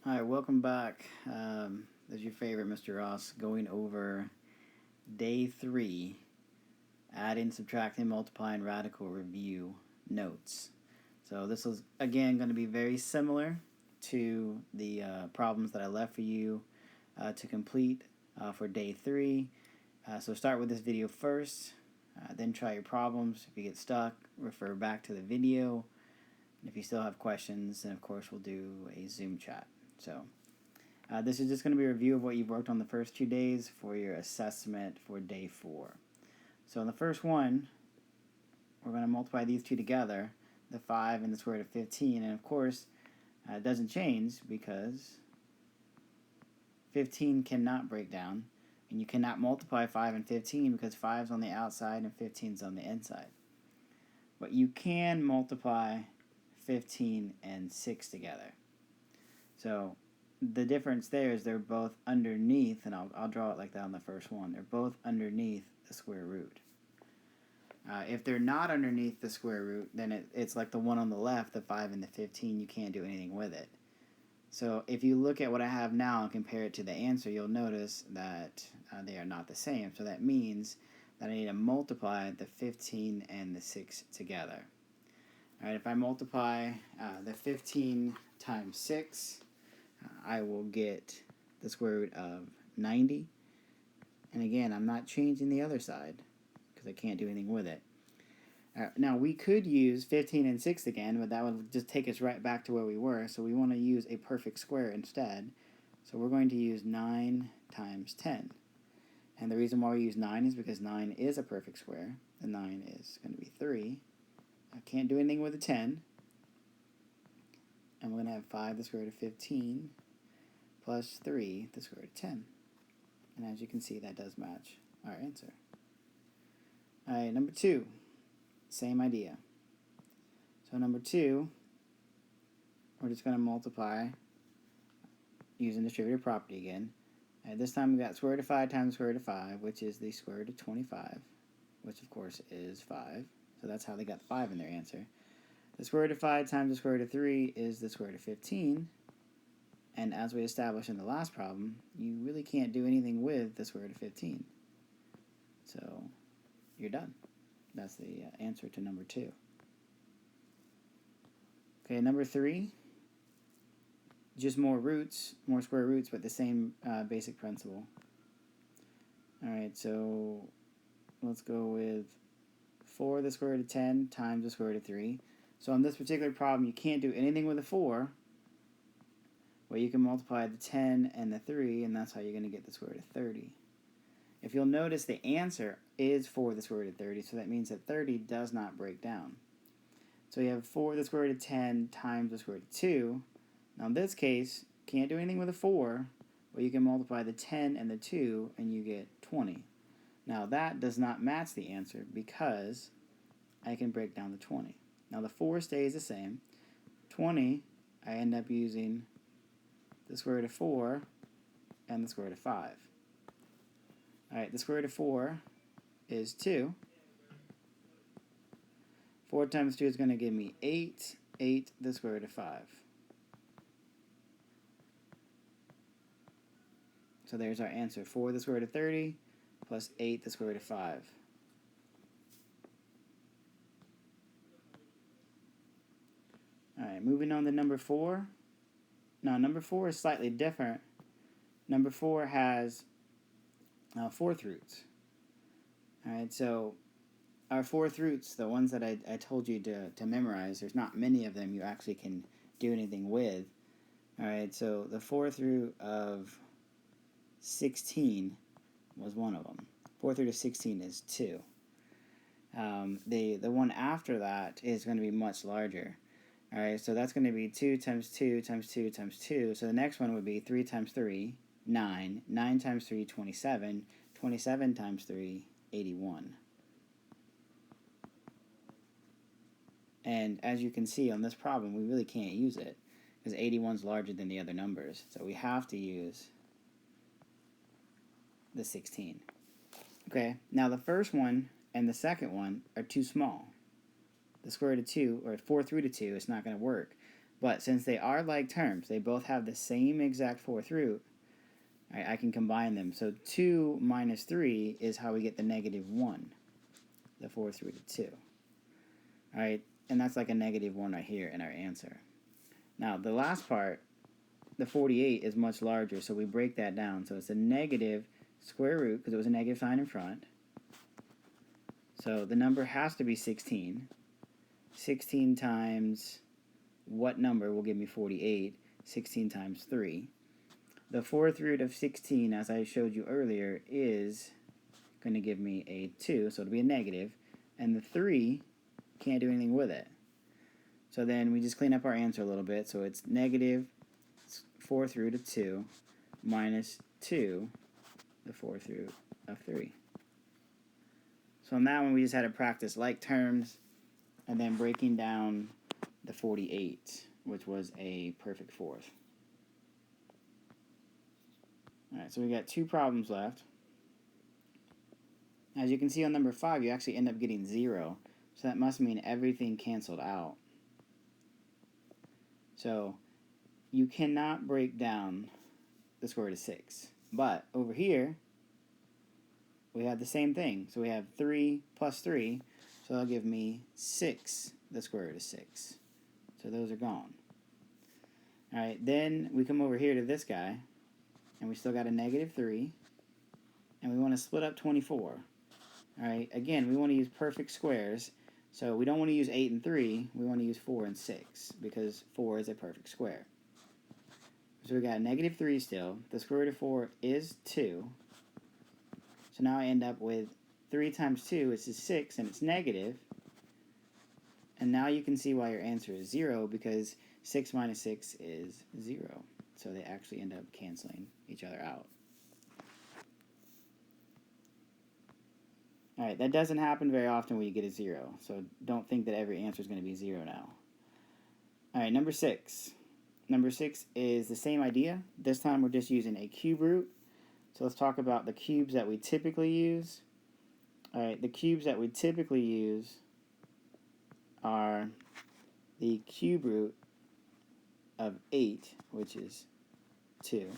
Hi, welcome back. This is your favorite Mr. Ross going over day 3, adding, subtracting, multiplying, radical review notes. So this is again going to be very similar to the problems that I left for you to complete for day 3. So start with this video first, then try your problems. If you get stuck, refer back to the video. And if you still have questions, then of course we'll do a Zoom chat. So this is just going to be a review of what you've worked on the first 2 days for your assessment for day 4. So in the first one, we're going to multiply these two together, the 5 and the square root of 15. And of course, it doesn't change because 15 cannot break down. And you cannot multiply 5 and 15 because 5 is on the outside and 15 is on the inside. But you can multiply 15 and 6 together. So the difference there is they're both underneath, and I'll draw it like that on the first one. They're both underneath the square root. If they're not underneath the square root, then it's like the one on the left, the 5 and the 15, you can't do anything with it. So if you look at what I have now and compare it to the answer, you'll notice that they are not the same. So that means that I need to multiply the 15 and the 6 together. All right, if I multiply the 15 times 6, I will get the square root of 90. And again, I'm not changing the other side because I can't do anything with it. Now, we could use 15 and 6 again, but that would just take us right back to where we were. So we want to use a perfect square instead. So we're going to use 9 times 10. And the reason why we use 9 is because 9 is a perfect square. The 9 is going to be 3. I can't do anything with a 10. And we're going to have 5 the square root of 15 plus 3 the square root of 10. And as you can see, that does match our answer. All right, number 2, same idea. So number 2, we're just going to multiply using distributive property again. And this time we got square root of 5 times square root of 5, which is the square root of 25, which of course is 5. So that's how they got 5 in their answer. The square root of 5 times the square root of 3 is the square root of 15. And as we established in the last problem, you really can't do anything with the square root of 15. So you're done. That's the answer to number 2. Okay, number 3, just more roots, more square roots, but the same basic principle. All right, so let's go with 4 the square root of 10 times the square root of 3. So on this particular problem, you can't do anything with a 4, but you can multiply the 10 and the 3, and that's how you're going to get the square root of 30. If you'll notice, the answer is 4 the square root of 30, so that means that 30 does not break down. So you have 4 the square root of 10 times the square root of 2. Now in this case, can't do anything with a 4, but you can multiply the 10 and the 2, and you get 20. Now that does not match the answer because I can break down the 20. Now the 4 stays the same. 20, I end up using the square root of 4 and the square root of 5. Alright, the square root of 4 is 2. 4 times 2 is going to give me 8. 8 the square root of 5. So there's our answer. 4 the square root of 30 plus 8 the square root of 5. Alright, moving on to number 4. Now number 4 is slightly different. Number 4 has 4th roots. Alright, so our 4th roots, the ones that I told you to memorize, there's not many of them you actually can do anything with. Alright, so the 4th root of 16 was one of them. 4th root of 16 is 2. The one after that is going to be much larger. Alright, so that's going to be 2 times 2 times 2 times 2. So the next one would be 3 times 3, 9. 9 times 3, 27. 27 times 3, 81. And as you can see on this problem, we really can't use it because 81 is larger than the other numbers. So we have to use the 16. Okay, now the first one and the second one are too small. The square root of 2, or 4th root of 2, is not going to work. But since they are like terms, they both have the same exact fourth root, right, I can combine them. So 2 minus 3 is how we get the negative 1, the fourth root of 2. All right, and that's like a negative 1 right here in our answer. Now, the last part, the 48, is much larger, so we break that down. So it's a negative square root, because it was a negative sign in front. So the number has to be 16. 16 times what number will give me 48? 16 times 3. The fourth root of 16, as I showed you earlier, is going to give me a 2, so it'll be a negative. And the 3 can't do anything with it. So then we just clean up our answer a little bit. So it's negative fourth root of 2 minus 2, the fourth root of 3. So on that one, we just had to practice like terms and then breaking down the 48, which was a perfect fourth. All right, so we got 2 problems left. As you can see on number 5, you actually end up getting 0. So that must mean everything canceled out. So you cannot break down the square root of 6. But over here, we have the same thing. So we have 3 plus 3, so that'll give me 6, the square root of 6. So those are gone. All right, then we come over here to this guy, and we still got a negative 3, and we want to split up 24. All right, again, we want to use perfect squares, so we don't want to use 8 and 3, we want to use 4 and 6, because 4 is a perfect square. So we got a negative 3 still. The square root of 4 is 2. So now I end up with 3 times 2, which is 6, and it's negative. And now you can see why your answer is 0, because 6 minus 6 is 0. So they actually end up canceling each other out. Alright, that doesn't happen very often when you get a 0. So don't think that every answer is going to be 0 now. Alright, number 6. Number 6 is the same idea. This time we're just using a cube root. So let's talk about the cubes that we typically use. Alright, the cubes that we typically use are the cube root of 8, which is 2.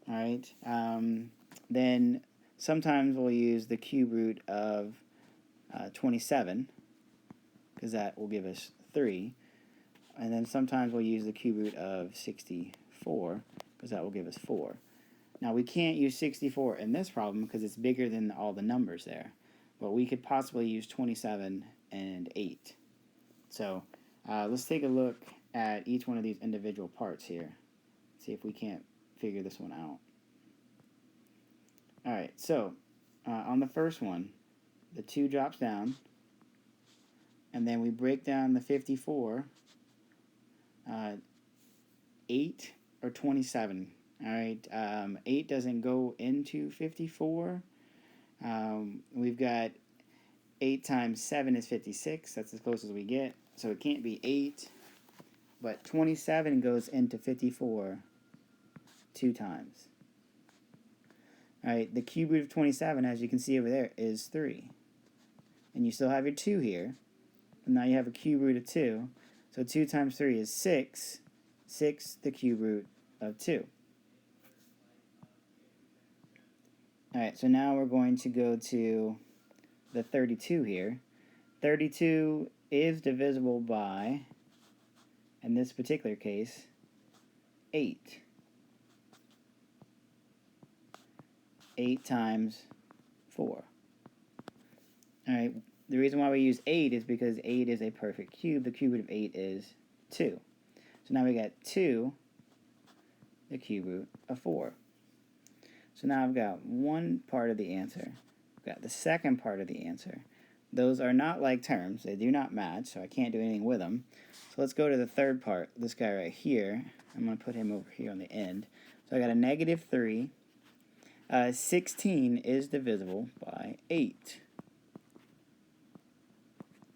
Alright, then sometimes we'll use the cube root of 27, because that will give us 3. And then sometimes we'll use the cube root of 64, because that will give us 4. Now we can't use 64 in this problem because it's bigger than all the numbers there. But we could possibly use 27 and 8. So let's take a look at each one of these individual parts here. See if we can't figure this one out. Alright, so on the first one, the 2 drops down. And then we break down the 54. 8 or 27. Alright, 8 doesn't go into 54. We've got 8 times 7 is 56. That's as close as we get. So it can't be 8. But 27 goes into 54 2 times. Alright, the cube root of 27, as you can see over there, is 3. And you still have your 2 here. And now you have a cube root of 2. So 2 times 3 is 6. 6, the cube root of 2. Alright, so now we're going to go to the 32 here. 32 is divisible by, in this particular case, 8. 8 times 4. Alright, the reason why we use 8 is because 8 is a perfect cube. The cube root of 8 is 2. So now we got 2, the cube root of 4. So now I've got one part of the answer. I've got the second part of the answer. Those are not like terms. They do not match, so I can't do anything with them. So let's go to the third part, this guy right here. I'm going to put him over here on the end. So I got a negative 3. 16 is divisible by 8.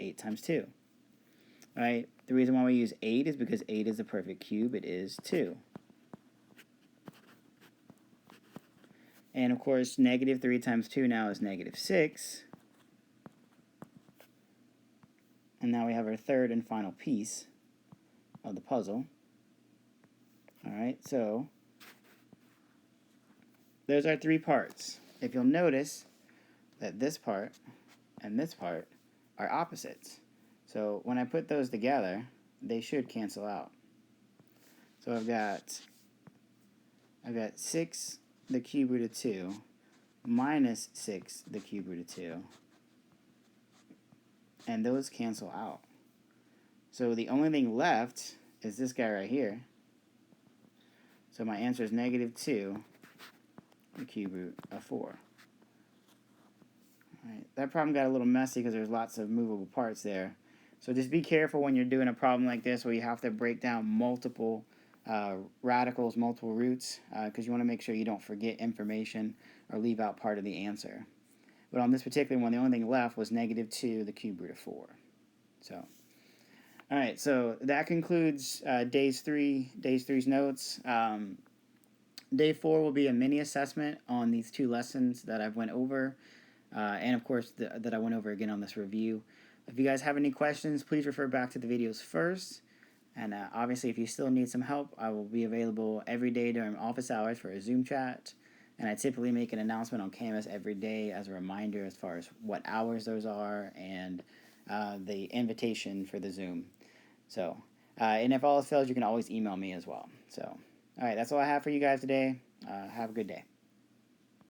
8 times 2. Alright, the reason why we use 8 is because 8 is a perfect cube. It is 2. And of course, negative 3 times 2 now is negative 6. And now we have our third and final piece. of the puzzle. Alright, so there's our three parts. If you'll notice that this part and this part are opposites. So when I put those together, they should cancel out. So I've got 6 the cube root of 2 minus 6 the cube root of 2. And those cancel out. So the only thing left is this guy right here. So my answer is negative 2 the cube root of 4. Alright, that problem got a little messy because there's lots of movable parts there. So just be careful when you're doing a problem like this where you have to break down multiple radicals, multiple roots, because you want to make sure you don't forget information or leave out part of the answer. But on this particular one, the only thing left was negative 2 the cube root of 4. So, alright, so that concludes Days 3's notes. Day 4 will be a mini assessment on these two lessons that I've went over. And of course that I went over again on this review. If you guys have any questions, please refer back to the videos first. And obviously, if you still need some help, I will be available every day during office hours for a Zoom chat. And I typically make an announcement on Canvas every day as a reminder as far as what hours those are and the invitation for the Zoom. So, and if all else fails, you can always email me as well. So, all right, that's all I have for you guys today. Have a good day.